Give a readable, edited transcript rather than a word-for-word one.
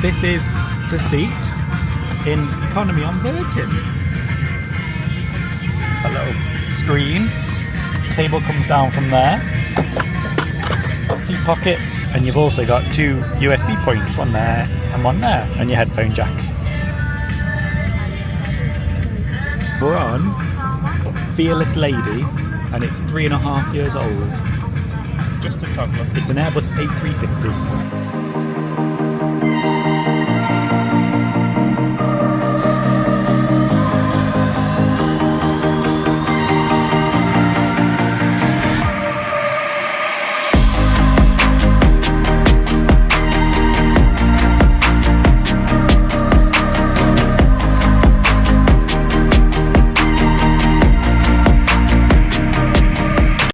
This is the seat in economy on Virgin. A little screen. Table comes down from there. Seat pockets, and you've also got 2 USB points, one there and one there, and your headphone jack. We're on Fearless Lady, and it's 3.5 years old. Just a toddler. It's an Airbus A350.